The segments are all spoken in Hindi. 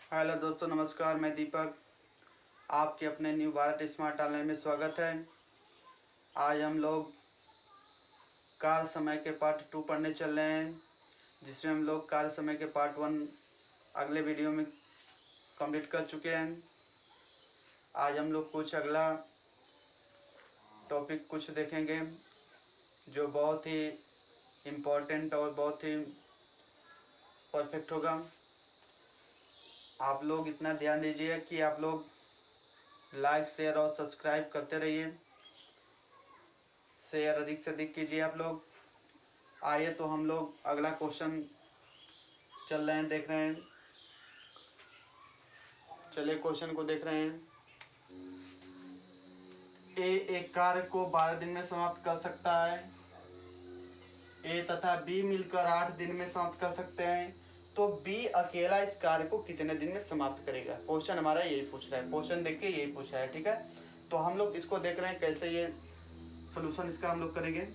हेलो दोस्तों, नमस्कार। मैं दीपक, आपके अपने न्यू भारत स्मार्ट ऑनलाइन में स्वागत है। आज हम लोग कार्य समय के पार्ट 2 पढ़ने चल रहे हैं, जिसमें हम लोग कार्य समय के पार्ट 1 अगले वीडियो में कंप्लीट कर चुके हैं। आज हम लोग कुछ अगला टॉपिक कुछ देखेंगे जो बहुत ही इम्पोर्टेंट और बहुत ही परफेक्ट होगा। आप लोग इतना ध्यान दीजिए कि आप लोग लाइक, शेयर और सब्सक्राइब करते रहिए। शेयर अधिक से अधिक कीजिए आप लोग। आइए तो हम लोग अगला क्वेश्चन चल रहे हैं, देख रहे हैं। चलिए क्वेश्चन को देख रहे हैं। ए एक कार्य को 12 दिन में समाप्त कर सकता है। ए तथा बी मिलकर 8 दिन में समाप्त कर सकते हैं। तो बी अकेला इस कार्य को कितने दिन में समाप्त करेगा? क्वेश्चन हमारा यही पूछ रहा है। क्वेश्चन देख के यही पूछा है, ठीक है। तो हम लोग इसको देख रहे हैं कैसे ये सोल्यूशन इसका हम लोग करेंगे।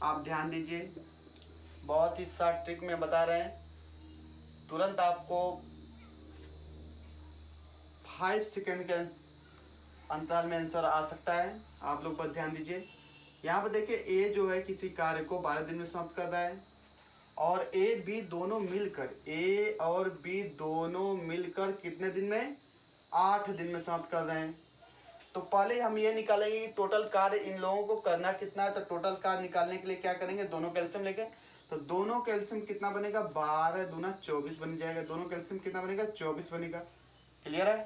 आप ध्यान दीजिए, बहुत ही शॉर्ट ट्रिक में बता रहे हैं। तुरंत आपको 5 सेकेंड के अंतराल में आंसर आ सकता है। आप लोग पर ध्यान दीजिए। यहाँ पर देखिए, ए जो है किसी कार्य को 12 दिन में समाप्त कर रहा है, और ए बी दोनों मिलकर कितने दिन में? 8 दिन में समाप्त कर रहे हैं। तो पहले हम ये निकालेंगे कि टोटल कार्य इन लोगों को करना कितना है। तो टोटल कार्य निकालने के लिए क्या करेंगे? दोनों कैल्शियम लेके, तो दोनों कैल्शियम कितना बनेगा? 12 दूना 24 बन जाएगा। दोनों कैल्शियम कितना बनेगा? 24 बनेगा। क्लियर है?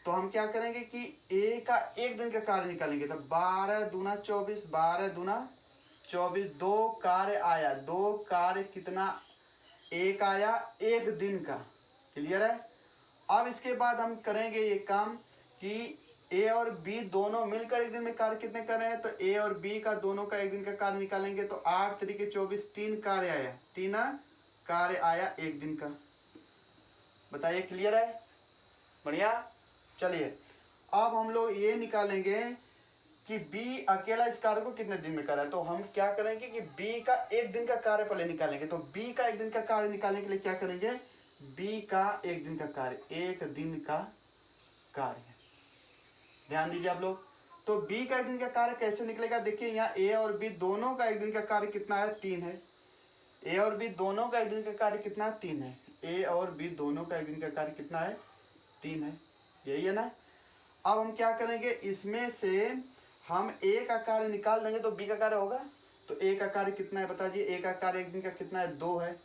तो हम क्या करेंगे कि ए का एक दिन का कार्य निकालेंगे। तो 12 दूना 24, 12 दूना 24, दो कार्य आया। दो कार्य कितना? एक आया एक दिन का। क्लियर है? अब इसके बाद हम करेंगे ये काम कि ए और बी दोनों मिलकर एक दिन में कार्य कितने कर रहे हैं। तो ए और बी का दोनों का एक दिन का कार्य निकालेंगे। तो 8 3 24, 3 कार्य आया। 3 कार्य आया एक दिन का। बताइए, क्लियर है? बढ़िया। चलिए अब हम लोग ये निकालेंगे कि बी अकेला इस कार्य को कितने दिन में कर रहा है। तो हम क्या करेंगे कि बी का एक दिन का कार्य पहले निकालेंगे। तो बी का एक दिन का कार्य निकालने के लिए क्या करेंगे? बी का एक दिन का कार्य, एक दिन का कार्य। ध्यान दीजिए आप लोग। तो बी का एक दिन का कार्य कैसे निकलेगा? देखिए, यहाँ ए और बी दोनों का एक दिन का कार्य कितना है? 3 है। ए और बी दोनों का एक दिन का कार्य कितना है? 3 है। ए और बी दोनों का एक दिन का कार्य कितना है? 3 है। यही है ना? अब हम क्या करेंगे, इसमें से हम ए का कार्य निकाल देंगे तो बी का कार्य होगा। तो ए का कार्य कितना है बताइए? ए का कार्य एक दिन का कितना है? 2 है।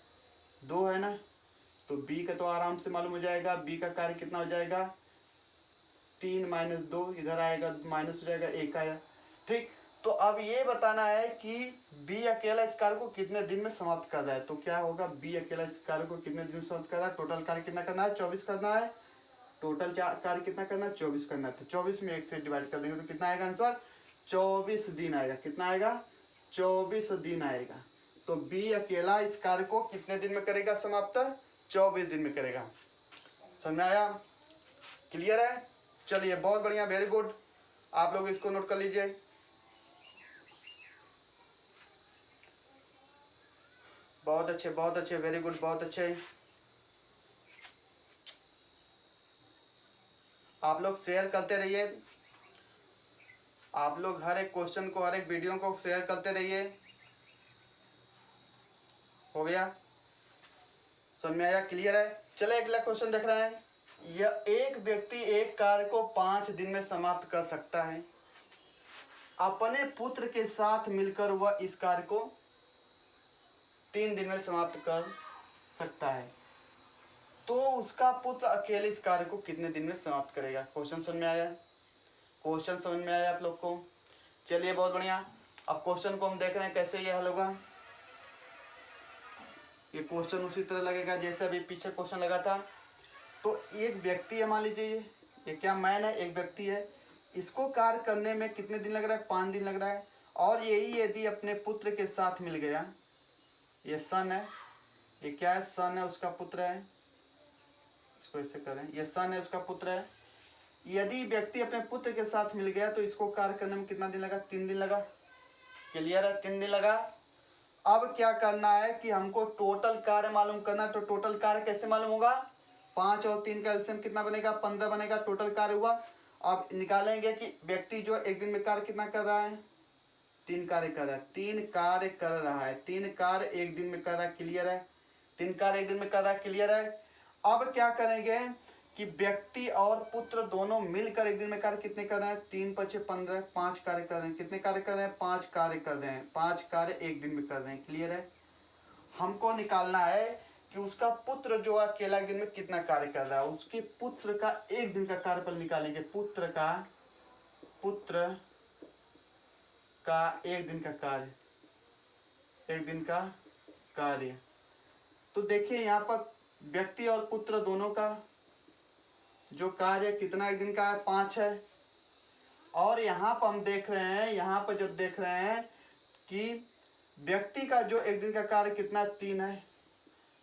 2 है ना? तो बी का तो आराम से मालूम हो जाएगा। बी का कार्य कितना हो जाएगा? 3 माइनस 2 इधर आएगा, माइनस हो जाएगा, 1 आया। ठीक। तो अब ये बताना है कि बी अकेला इस कार्य को कितने दिन में समाप्त कर रहा है। तो क्या होगा? बी अकेला इस कार्य को कितने दिन में समाप्त कर रहा है? टोटल कार्य कितना करना है? 24 करना है। टोटल कार्य कितना करना है? 24 करना है। तो 24 में 1 से डिवाइड कर देंगे तो कितना आएगा आंसर? 24 दिन आएगा। कितना आएगा? 24 दिन आएगा। तो बी अकेला इस कार्य को कितने दिन में करेगा समाप्त? 24 दिन में करेगा। समझ में आया? क्लियर है? चलिए, बहुत बढ़िया, वेरी गुड। आप लोग इसको नोट कर लीजिए। बहुत अच्छे, बहुत अच्छे, वेरी गुड, बहुत अच्छे। आप लोग शेयर करते रहिए। आप लोग हर एक क्वेश्चन को, हर एक वीडियो को शेयर करते रहिए। हो गया? समझ में आया? क्लियर है? चले अगला क्वेश्चन देख रहे हैं। यह एक व्यक्ति एक कार्य को 5 दिन में समाप्त कर सकता है। अपने पुत्र के साथ मिलकर वह इस कार्य को 3 दिन में समाप्त कर सकता है। तो उसका पुत्र अकेले इस कार्य को कितने दिन में समाप्त करेगा? क्वेश्चन समझ में आया? क्वेश्चन समझ में आया आप लोग को? चलिए, बहुत बढ़िया। अब क्वेश्चन को हम देख रहे हैं कैसे ये हल होगा। ये क्वेश्चन उसी तरह लगेगा जैसे अभी पीछे क्वेश्चन लगा था। तो एक व्यक्ति है, मान लीजिए ये क्या मैन है, एक व्यक्ति है। इसको कार्य करने में कितने दिन लग रहा है? 5 दिन लग रहा है। और यही यदि अपने पुत्र के साथ मिल गया, ये सन है, ये क्या है? सन है, उसका पुत्र है। इसको ऐसे करें, ये सन है, उसका पुत्र है। यदि व्यक्ति अपने पुत्र के साथ मिल गया तो इसको कार्य करने में कितना दिन लगा? 3 दिन लगा। क्लियर है? 3 दिन लगा। अब क्या करना है कि हमको टोटल कार्य मालूम करना है। तो टोटल कार्य कैसे मालूम होगा? 5 और 3 का एलसीएम कितना बनेगा, 15 बनेगा, टोटल कार्य हुआ। अब निकालेंगे कि व्यक्ति जो एक दिन में कार्य कितना कर रहा है, 3 कार्य कर रहा है, 3 कार्य कर रहा है, 3 कार्य एक दिन में कर रहा है, क्लियर है, 3 कार्य एक दिन में कर रहा है, क्लियर है। अब क्या करेंगे कि व्यक्ति और पुत्र दोनों मिलकर एक दिन में कार्य कितने कर रहे हैं, 3 × 5 = 15, 5 कार्य कर रहे हैं, कितने कार्य कर रहे हैं, 5 कार्य कर रहे हैं, 5 कार्य एक दिन में कर रहे हैं, क्लियर है। हमको निकालना है कि उसका पुत्र जो अकेला एक दिन में कितना कार्य कर रहा है, उसके पुत्र का एक दिन का कार्यफल निकालेंगे, पुत्र का एक दिन का कार्य, एक दिन का कार्य। तो देखिए यहाँ पर व्यक्ति और पुत्र दोनों का जो कार्य कितना एक दिन का है, 5 है। और यहाँ पर हम देख रहे हैं, यहाँ पर जब देख रहे हैं कि व्यक्ति का जो एक दिन का कार्य कितना 3 है,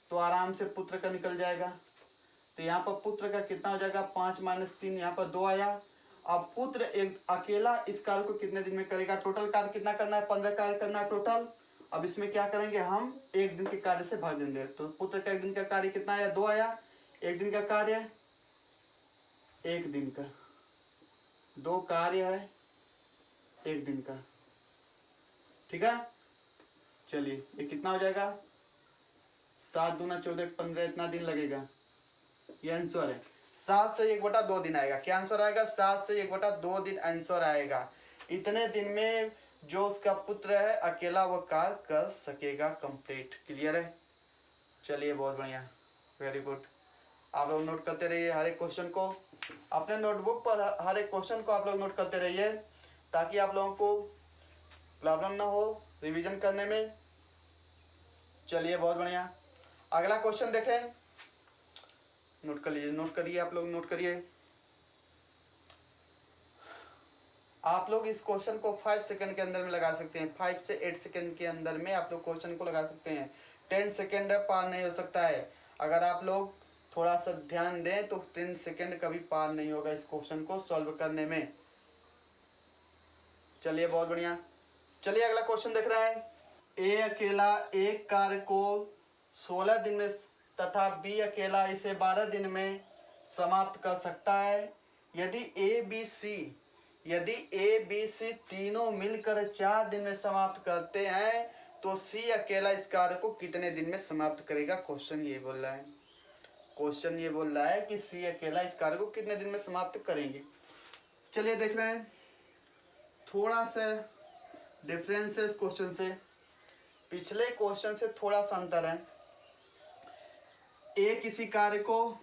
तो आराम से पुत्र का निकल जाएगा। तो यहाँ पर पुत्र का कितना हो जाएगा, 5 - 3, यहाँ पर 2 आया। अब पुत्र एक अकेला इस कार्य को कितने दिन में करेगा, टोटल कार्य कितना करना है, 15 कार्य करना है टोटल। अब इसमें क्या करेंगे, हम एक दिन के कार्य से भाग देंगे। तो पुत्र का एक दिन का कार्य कितना आया, 2 आया। एक दिन का कार्य, एक दिन का, 2 कार्य है एक दिन का, ठीक है। चलिए ये कितना हो जाएगा, 7 दूना 14 15, इतना दिन लगेगा। ये आंसर है, 7 से 1/2 दिन आएगा। क्या आंसर आएगा, 7 से 1/2 दिन आंसर आएगा। इतने दिन में जो उसका पुत्र है अकेला वो कार्य कर सकेगा कंप्लीट, क्लियर है। चलिए बहुत बढ़िया, वेरी गुड। आप लोग नोट करते रहिए हर एक क्वेश्चन को, अपने नोटबुक पर हर एक क्वेश्चन को आप लोग नोट करते रहिए, ताकि आप लोगों को प्रॉब्लम ना हो रिवीजन करने में। चलिए बहुत बढ़िया, अगला क्वेश्चन देखें, नोट कर लीजिए, नोट करिए, आप लोग नोट करिए। आप लोग इस क्वेश्चन को 5 सेकंड के अंदर में लगा सकते हैं, 5 से 8 सेकंड के अंदर में आप लोग क्वेश्चन को लगा सकते हैं। 10 सेकंड पार नहीं हो सकता है। अगर आप लोग थोड़ा सा ध्यान दें तो 10 सेकंड कभी पार नहीं होगा इस क्वेश्चन को सॉल्व करने में। चलिए बहुत बढ़िया, चलिए अगला क्वेश्चन देख रहे हैं। ए अकेला एक कार्य को 16 दिन में तथा बी अकेला इसे 12 दिन में समाप्त कर सकता है। यदि ए बी सी तीनों मिलकर 4 दिन में समाप्त करते हैं तो सी अकेला इस कार्य को कितने दिन में समाप्त करेगा। क्वेश्चन ये बोल रहा है, क्वेश्चन ये बोल रहा है कि सी अकेला इस कार्य को कितने दिन में समाप्त करेंगे। चलिए देख रहे हैं, थोड़ा सा डिफरेंस है इस क्वेश्चन से, पिछले क्वेश्चन से थोड़ा सा अंतर है। ए किसी कार्य को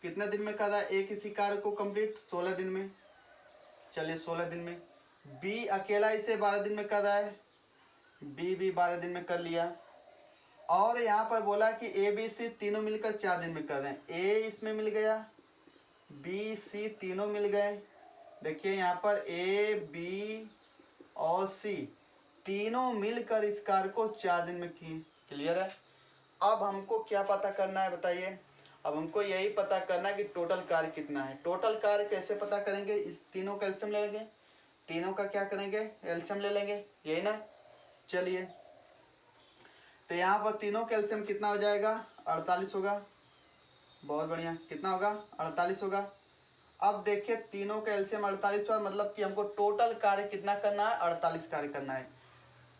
कितने दिन में कर रहा है, ए किसी कार्य को कंप्लीट 16 दिन में, चलिए 16 दिन में। बी अकेला इसे 12 दिन में कर रहा है, बी भी 12 दिन में कर लिया। और यहाँ पर बोला कि ए बी सी तीनों मिलकर 4 दिन में कर रहे हैं। ए इसमें मिल गया, बी सी तीनों मिल गए। देखिए यहाँ पर ए बी और सी तीनों मिलकर इस कार्य को 4 दिन में किए, क्लियर है। अब हमको क्या पता करना है बताइए, अब हमको यही पता करना है कि टोटल कार्य कितना है। टोटल कार्य कैसे पता करेंगे, इस तीनों का एलसीएम ले लेंगे, तीनों का क्या करेंगे, एलसीएम ले लेंगे, यही ना। चलिए तो यहाँ पर तीनों का एलसीएम कितना हो जाएगा, 48 होगा। बहुत बढ़िया, कितना होगा, 48 होगा। अब देखिए तीनों का एलसीएम 48 हुआ, मतलब कि हमको टोटल कार्य कितना करना है, 48 कार्य करना है।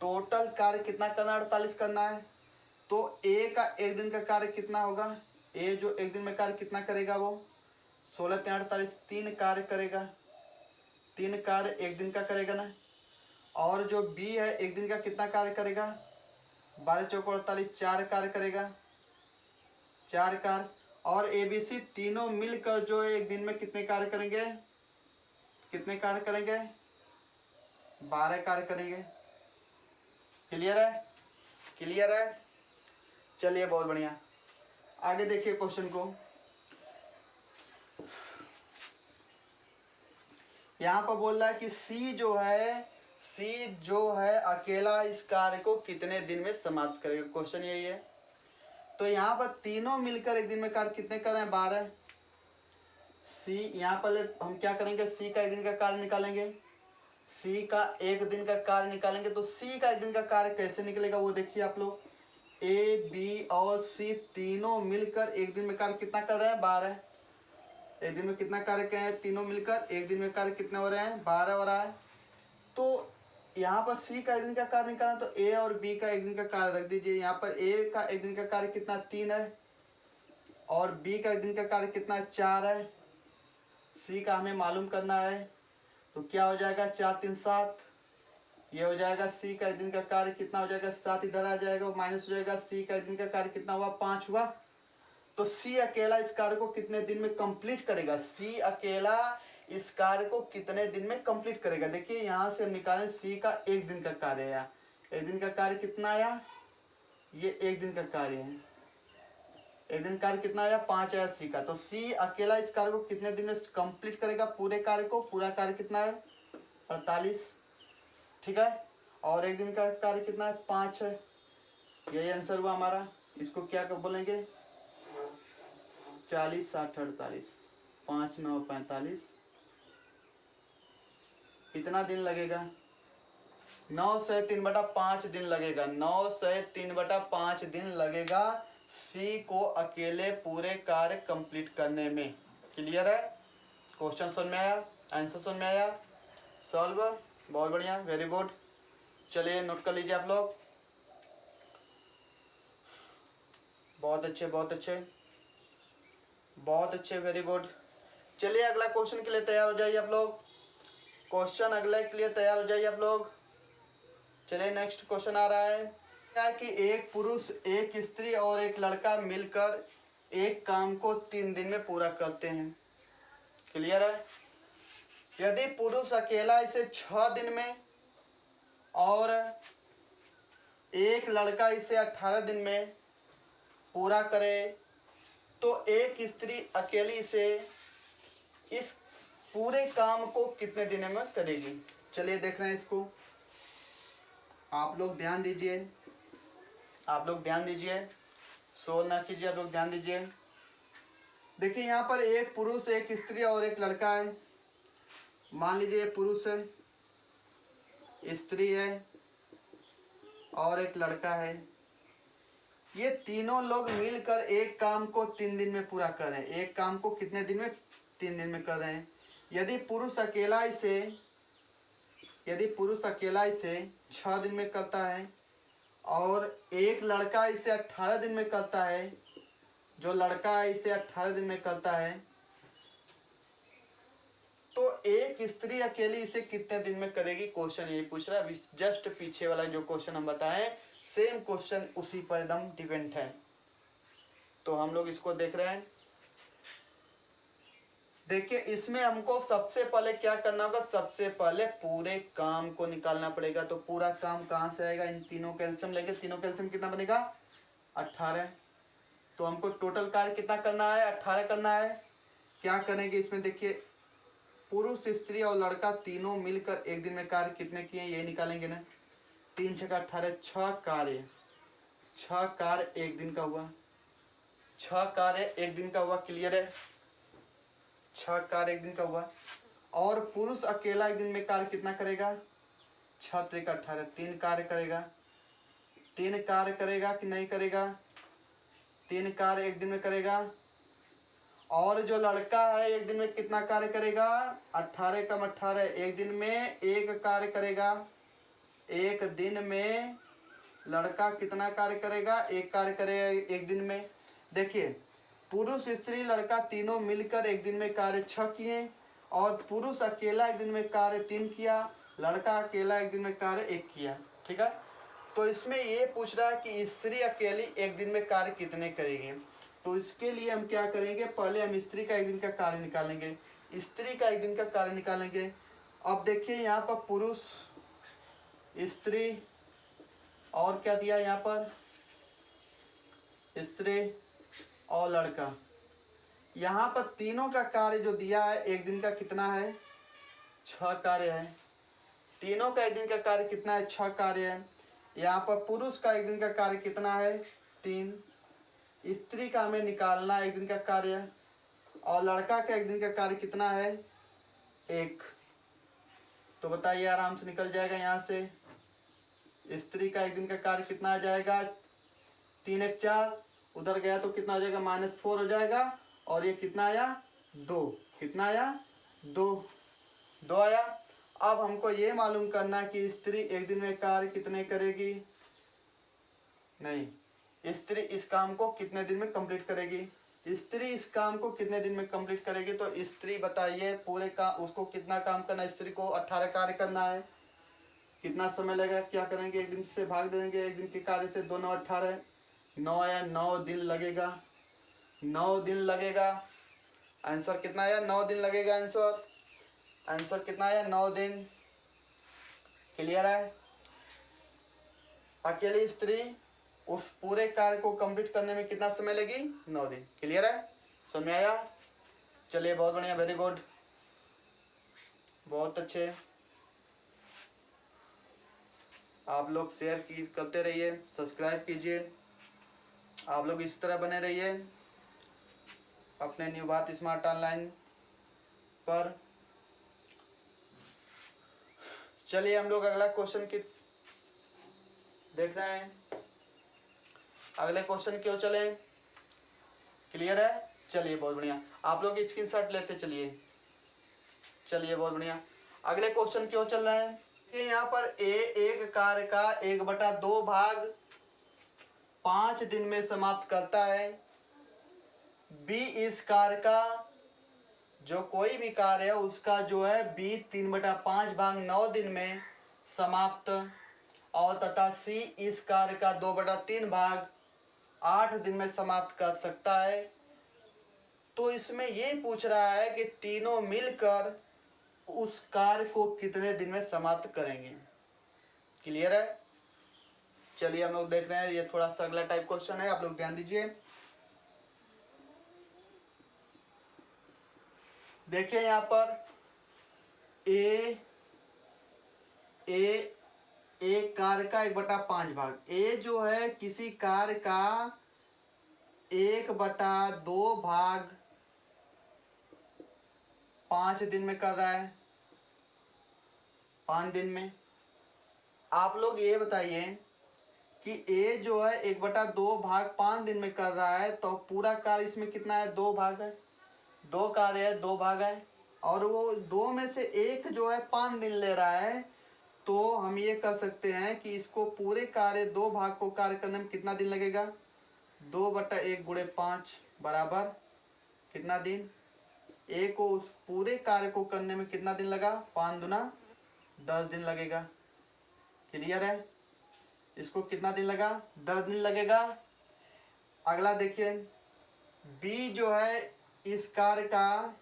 टोटल कार्य कितना करना है, 48 करना है। तो ए का एक दिन का कार्य कितना होगा, ए जो एक दिन में कार्य कितना करेगा, वो 16 × 48 3 कार्य करेगा, 3 कार्य एक दिन का करेगा ना। और जो बी है एक दिन का कितना कार्य करेगा, 12 × 4 = 48 4 कार्य करेगा, 4 कार्य। और ए बी सी तीनों मिलकर जो एक दिन में कितने कार्य करेंगे, कितने कार्य करेंगे, 12 कार्य करेंगे, क्लियर है, क्लियर है। चलिए बहुत बढ़िया, आगे देखिए क्वेश्चन को। यहाँ पर बोल रहा है कि सी जो है अकेला इस कार्य को कितने दिन में समाप्त करेगा, क्वेश्चन यही है। तो यहाँ पर तीनों मिलकर एक दिन में कार्य कितने कर रहे हैं, 12। सी यहाँ पर हम क्या करेंगे, सी का एक दिन का कार्य निकालेंगे, सी का एक दिन का कार्य निकालेंगे। तो सी का एक दिन का कार्य कैसे निकलेगा वो देखिए आप लोग। ए बी और सी तीनों मिलकर एक दिन में कार्य कितना कर रहे हैं? 12। एक दिन में कितना कार्य कर रहे हैं? तीनों मिलकर एक दिन में कार्य कितने हो रहे हैं? 12 हो रहा है। तो यहाँ पर सी का एक दिन का कार्य निकालना, तो ए और बी का एक दिन का कार्य रख दीजिए। यहाँ पर ए का एक दिन का कार्य कितना? 3 है और बी का एक दिन का कार्य कितना? 4 है। सी का हमें मालूम करना है, तो क्या हो जाएगा? 4 3 7, ये हो जाएगा। सी का एक दिन का कार्य कितना हो जाएगा? 7 इधर आ जाएगा, माइनस हो जाएगा। सी का एक दिन का कार्य कितना हुआ? 5 हुआ। तो सी अकेला इस कार्य को कितने दिन में कंप्लीट करेगा? सी अकेला इस कार्य को कितने दिन में कंप्लीट करेगा? देखिए यहाँ से निकालें, सी का एक दिन का कार्य आया। एक दिन का कार्य कितना आया? ये एक दिन का कार्य है। एक दिन कार्य कितना आया? 5 आया सी का। तो सी अकेला इस कार्य को कितने दिन में कंप्लीट करेगा? पूरे कार्य को। पूरा कार्य कितना है? 48। ठीक है। और एक दिन का कार्य कितना है? 5 है। यही आंसर हुआ हमारा। इसको क्या कब बोलेंगे? 40 60 48, 5 9 45। कितना दिन लगेगा? 9 से 3/5 दिन लगेगा। 9 से 3/5 दिन लगेगा सी को अकेले पूरे कार्य कंप्लीट करने में। क्लियर है? क्वेश्चन समझ में आया? आंसर समझ में आया? सॉल्व। बहुत बढ़िया, वेरी गुड। चलिए नोट कर लीजिए आप लोग। बहुत अच्छे, बहुत अच्छे, बहुत अच्छे, वेरी गुड। चलिए अगला क्वेश्चन के लिए तैयार हो जाइए आप लोग। क्वेश्चन अगले के लिए तैयार हो जाइए आप लोग। चलिए नेक्स्ट क्वेश्चन आ रहा है। क्या कि एक पुरुष, एक स्त्री और एक लड़का मिलकर एक काम को 3 दिन में पूरा करते हैं। क्लियर है? यदि पुरुष अकेला इसे 6 दिन में और एक लड़का इसे 18 दिन में पूरा करे, तो एक स्त्री अकेली इसे इस पूरे काम को कितने दिनों में करेगी? चलिए देख रहे हैं इसको। आप लोग ध्यान दीजिए, आप लोग ध्यान दीजिए, शोर ना कीजिए, आप लोग ध्यान दीजिए। देखिए यहाँ पर एक पुरुष, एक स्त्री और एक लड़का है। मान लीजिए पुरुष है, स्त्री है और एक लड़का है। ये तीनों लोग मिलकर एक काम को 3 दिन में पूरा कर रहे हैं। एक काम को कितने दिन में? 3 दिन में कर रहे हैं। यदि पुरुष अकेला इसे 6 दिन में करता है और एक लड़का इसे 18 दिन में करता है, जो लड़का इसे 18 दिन में करता है, तो एक स्त्री अकेली इसे कितने दिन में करेगी? क्वेश्चन यही पूछ रहा है। जस्ट पीछे वाला जो क्वेश्चन हम बताएं, सेम क्वेश्चन उसी पर एकदम डिपेंड है। तो हम लोग इसको देख रहे हैं। देखिए इसमें हमको सबसे पहले क्या करना होगा? सबसे पहले पूरे काम को निकालना पड़ेगा। तो पूरा काम कहाँ से आएगा? इन तीनों का एलसीएम लेंगे। तीनों का एलसीएम कितना बनेगा? 18। तो हमको टोटल कार्य कितना करना है? 18 करना है। क्या करेंगे इसमें? देखिए पुरुष, स्त्री और लड़का तीनों मिलकर एक दिन में कार्य कितने किए, ये निकालेंगे ना। 3 6 18, 6 कार्य। 6 कार्य एक दिन का हुआ। 6 कार्य एक दिन का हुआ। क्लियर है? 6 कार्य एक दिन का हुआ। और पुरुष अकेला एक दिन में कार्य कितना करेगा? 6 3 18, 3 कार्य करेगा। 3 कार्य करेगा कि नहीं करेगा? 3 कार्य एक दिन में करेगा। और जो लड़का है एक दिन में कितना कार्य करेगा? 18 कम 18, एक दिन में एक कार्य करेगा। एक दिन में लड़का कितना कार्य करेगा? एक कार्य करेगा एक दिन में। देखिए पुरुष, स्त्री, लड़का तीनों मिलकर एक दिन में कार्य 6 किए और पुरुष अकेला एक दिन में कार्य 3 किया, लड़का अकेला एक दिन में कार्य 1 किया। ठीक है? तो इसमें ये पूछ रहा है कि स्त्री अकेली एक दिन में कार्य कितने करेगी। तो इसके लिए हम क्या करेंगे? पहले हम स्त्री का एक दिन का कार्य निकालेंगे। स्त्री का एक दिन का कार्य निकालेंगे। अब देखिए यहाँ पर पुरुष, स्त्री और क्या दिया यहाँ पर? स्त्री और लड़का। यहाँ पर तीनों का कार्य जो दिया है एक दिन का कितना है? 6 कार्य है। तीनों का एक दिन का कार्य कितना है? 6 कार्य है। यहाँ पर पुरुष का एक दिन का कार्य कितना है? 3। स्त्री का हमें निकालना एक दिन का कार्य, और लड़का का एक दिन का कार्य कितना है? 1। तो बताइए, आराम से निकल जाएगा यहाँ से। स्त्री का एक दिन का कार्य कितना आ जाएगा? 3 एक 4, उधर गया तो कितना हो जाएगा -4 हो जाएगा। और ये कितना आया 2, कितना आया 2 आया। अब हमको ये मालूम करना कि स्त्री एक दिन में कार्य कितने करेगी, नहीं, स्त्री इस काम को कितने दिन में कंप्लीट करेगी। स्त्री इस काम को कितने दिन में कंप्लीट करेगी, तो स्त्री बताइए पूरे काम, उसको कितना काम करना है, स्त्री को 18 कार्य करना है, कितना समय लगेगा, क्या करेंगे, एक दिन से भाग देंगे, एक दिन के कार्य से, 2 9 18, 9 आया, 9 दिन लगेगा, 9 दिन लगेगा। आंसर कितना आया 9 दिन लगेगा। आंसर कितना आया 9 दिन। क्लियर है। अकेली स्त्री उस पूरे कार्य को कंप्लीट करने में कितना समय लगी 9 दिन। क्लियर है, समझ आया। चलिए बहुत बढ़िया, वेरी गुड, बहुत अच्छे। आप लोग शेयर करते रहिए, सब्सक्राइब कीजिए, आप लोग इस तरह बने रहिए अपने न्यू बात स्मार्ट ऑनलाइन पर। चलिए हम लोग अगला क्वेश्चन की देख रहे हैं। अगले क्वेश्चन क्यों चले, क्लियर है। चलिए बहुत बढ़िया, आप लोग स्क्रीनशॉट लेते चलिए। चलिए बहुत बढ़िया, अगले क्वेश्चन क्यों चल रहा है कि यहाँ पर ए एक कार्य का 1/2 भाग 5 दिन में समाप्त करता है। बी इस कार्य का, जो कोई भी कार्य है उसका जो है बी 3/5 भाग 9 दिन में समाप्त, और तथा सी इस कार्य का 2/3 भाग 8 दिन में समाप्त कर सकता है। तो इसमें ये पूछ रहा है कि तीनों मिलकर उस कार्य को कितने दिन में समाप्त करेंगे। क्लियर है। चलिए हम लोग देख रहे हैं, ये थोड़ा सा अगला टाइप क्वेश्चन है, आप लोग ध्यान दीजिए। देखिए यहाँ पर एक कार्य का 1/5 भाग, ए जो है किसी कार्य का 1/2 भाग 5 दिन में कर रहा है, 5 दिन में। आप लोग ये बताइए कि ए जो है 1/2 भाग 5 दिन में कर रहा है, तो पूरा कार्य इसमें कितना है 2 भाग है, 2 कार्य है 2 भाग है, और वो 2 में से एक जो है 5 दिन ले रहा है। तो हम ये कर सकते हैं कि इसको पूरे कार्य 2 भाग को कार्य करने में कितना दिन लगेगा, 2/1 × 5 बराबर कितना दिन, ए को उस पूरे कार्य को करने में कितना दिन लगा, 5 दूना 10 दिन लगेगा। क्लियर है, इसको कितना दिन लगा 10 दिन लगेगा। अगला देखिए, बी जो है इस कार्य का,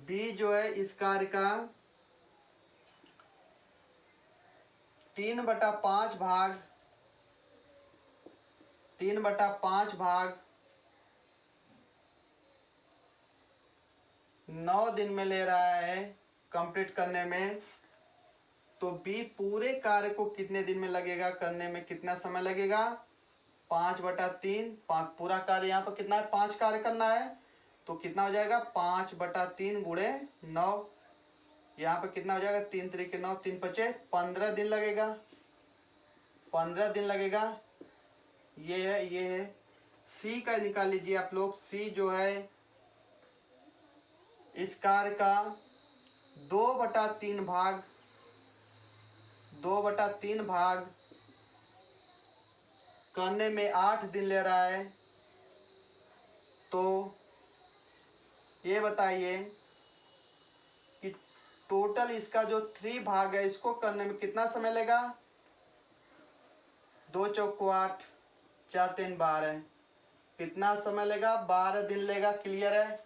बी जो है इस कार्य का 3/5 भाग 9 दिन में ले रहा है कंप्लीट करने में। तो बी पूरे कार्य को कितने दिन में लगेगा करने में, कितना समय लगेगा, 5/3, 5 पूरा कार्य यहाँ पर कितना है 5 कार्य करना है, तो कितना हो जाएगा 5/3 × 9, यहाँ पर कितना हो जाएगा 3 3 के 9, 3 5 15 दिन लगेगा, 15 दिन लगेगा। ये है सी का निकाल लीजिए आप लोग। सी जो है इस कार्य का 2/3 भाग करने में 8 दिन ले रहा है। तो ये बताइए कि टोटल इसका जो 3 भाग है इसको करने में कितना समय लेगा, 2 चौको 8, 4 3 12, कितना समय लेगा 12 दिन लेगा। क्लियर है,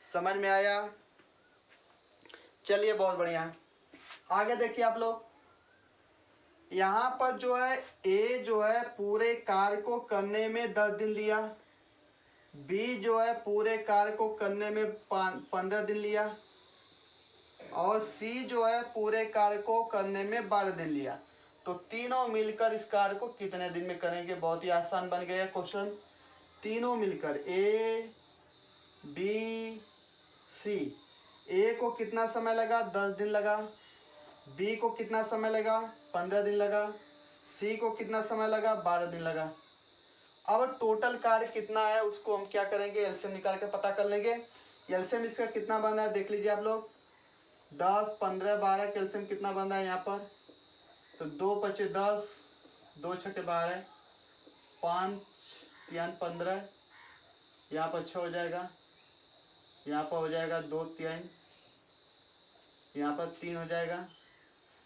समझ में आया। चलिए बहुत बढ़िया, आगे देखिए आप लोग। यहाँ पर जो है ए जो है पूरे कार्य को करने में 10 दिन लिया, बी जो है पूरे कार्य को करने में 15 दिन लिया, और सी जो है पूरे कार्य को करने में 12 दिन लिया। तो तीनों मिलकर इस कार्य को कितने दिन में करेंगे। बहुत ही आसान बन गया क्वेश्चन। तीनों मिलकर ए बी सी, ए को कितना समय लगा 10 दिन लगा, बी को कितना समय लगा 15 दिन लगा, सी को कितना समय लगा 12 दिन लगा। अब टोटल कार्य कितना है उसको हम क्या करेंगे, एलसीएम निकाल के पता कर लेंगे। एलसीएम इसका कितना बन रहा है देख लीजिए आप लोग, 10, 15, 12 का एलसीएम कितना बन रहा है यहाँ पर, तो 2 पचे 10, 2 छके 12, 5 3 15, यहाँ पर 6 हो जाएगा, यहाँ पर हो जाएगा 2 3, यहाँ पर 3 हो जाएगा,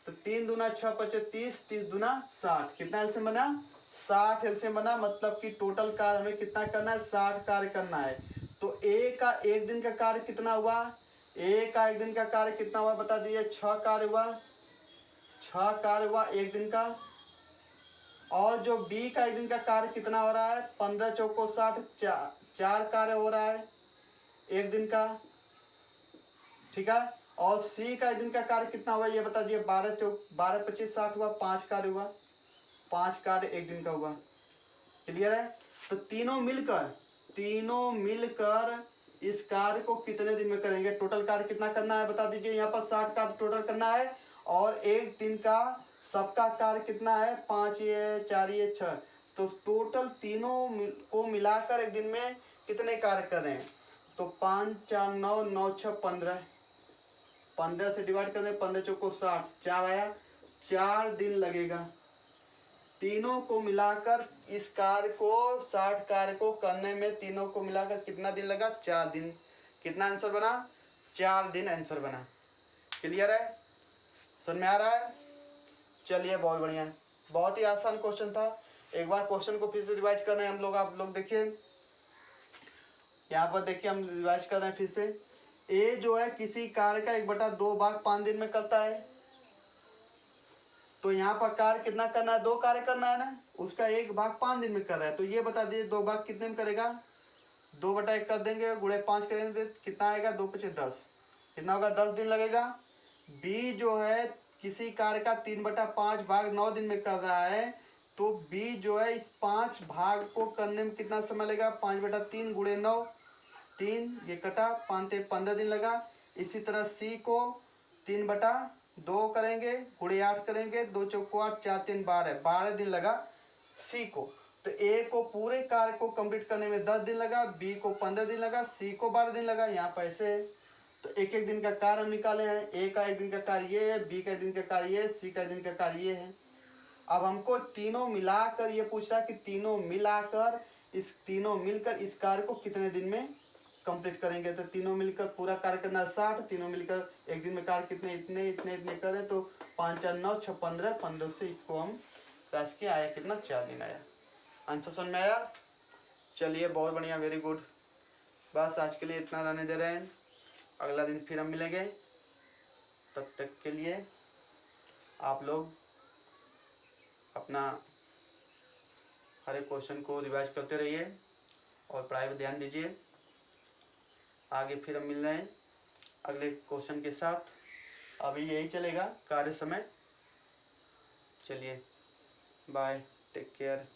तो 3 दूना 6 पचे 30, 30 दूना 60, कितना एलसीएम बना, 60 एलसीएम बना। मतलब कि टोटल कार्य हमें कितना करना है, 60 कार्य करना है। तो ए का एक दिन का कार्य कितना हुआ, ए का एक दिन का कार्य कितना हुआ बता दीजिए, 6 कार्य हुआ, 6 कार्य हुआ एक दिन का। और जो बी का एक दिन का कार्य कितना हो रहा है, 15 चौको 60, 4 कार्य हो रहा है एक दिन का, ठीक है। और सी का एक दिन का कार्य कितना हुआ ये बता दिए, 12 25 60 हुआ, 5 कार्य हुआ, 5 कार्य एक दिन का हुआ। क्लियर है। तो तीनों मिलकर इस कार्य को कितने दिन में करेंगे, टोटल कार्य कितना करना है बता दीजिए। यहाँ पर 60 कार्य टोटल करना है और एक दिन का सबका कार्य कितना है, 5 ये 4 ये 6, तो टोटल तीनों को मिलाकर एक दिन में कितने कार्य कर रहे हैं, तो 5 4 9 9 6 15, 15 से डिवाइड कर दें, 15 चौको 60, 4 आया, 4 दिन लगेगा तीनों को मिलाकर इस कार्य को, 60 कार्य को करने में तीनों को मिलाकर कितना दिन लगा, 4 दिन। कितना आंसर बना, 4 दिन आंसर बना। क्लियर है, समझ में आ रहा है। चलिए बहुत बढ़िया, बहुत ही आसान क्वेश्चन था। एक बार क्वेश्चन को फिर से रिवाइज कर रहे हैं हम लोग, आप लोग देखिए यहाँ पर, देखिए हम रिवाइज कर रहे हैं फिर से। ए जो है किसी कार्य का 1/2 भाग 5 दिन में करता है, तो यहाँ पर कार्य कितना करना है, 2 कार्य करना है ना, उसका 1 भाग 5 दिन में कर रहा है, तो ये बता दीजिए 2 भाग कितने में करेगा, 2/1 कर देंगे, गुणे 5 करेंगे, कितना आएगा, 2 5 10, कितना होगा, 10 दिन लगेगा। बी जो है किसी कार्य का 3/5 भाग 9 दिन में कर रहा है, तो बी जो है इस 5 भाग को करने में कितना समय लगेगा, 5/3 गुणे 9, 3 ये कटा, 5 से 15 दिन लगा। इसी तरह सी को 3/2 करेंगे, गुणे 8 करेंगे, 2 चौको 8, 4 3 12, 12 दिन लगा सी को। तो ए को पूरे कार्य को कंप्लीट करने में 10 दिन लगा, बी को 15 दिन लगा, सी को 12 दिन लगा। यहाँ पर ऐसे है, तो एक एक दिन का कार्य हम निकाले हैं। ए का एक दिन का कार्य ये है, बी का एक दिन का कार्य ये है, सी का एक दिन का कार्य ये है। अब हमको तीनों मिलाकर ये पूछ रहा है कि तीनों मिलकर इस कार्य को कितने दिन में कंप्लीट करेंगे। तो तीनों मिलकर पूरा कार्य करना 60, तीनों मिलकर एक दिन में कार्य कितने इतने करें, तो 5 4 9 6 15, 15 से इसको हम काट के आया कितना, 4 दिन आया। आंसर समझ में आया। चलिए बहुत बढ़िया, वेरी गुड। बस आज के लिए इतना रहने दे रहे हैं, अगला दिन फिर हम मिलेंगे। तब तक के लिए आप लोग अपना हर एक क्वेश्चन को रिवाइज करते रहिए और पढ़ाई पर ध्यान दीजिए। आगे फिर हम मिल रहे हैं अगले क्वेश्चन के साथ। अभी यही चलेगा कार्य समय। चलिए बाय, टेक केयर।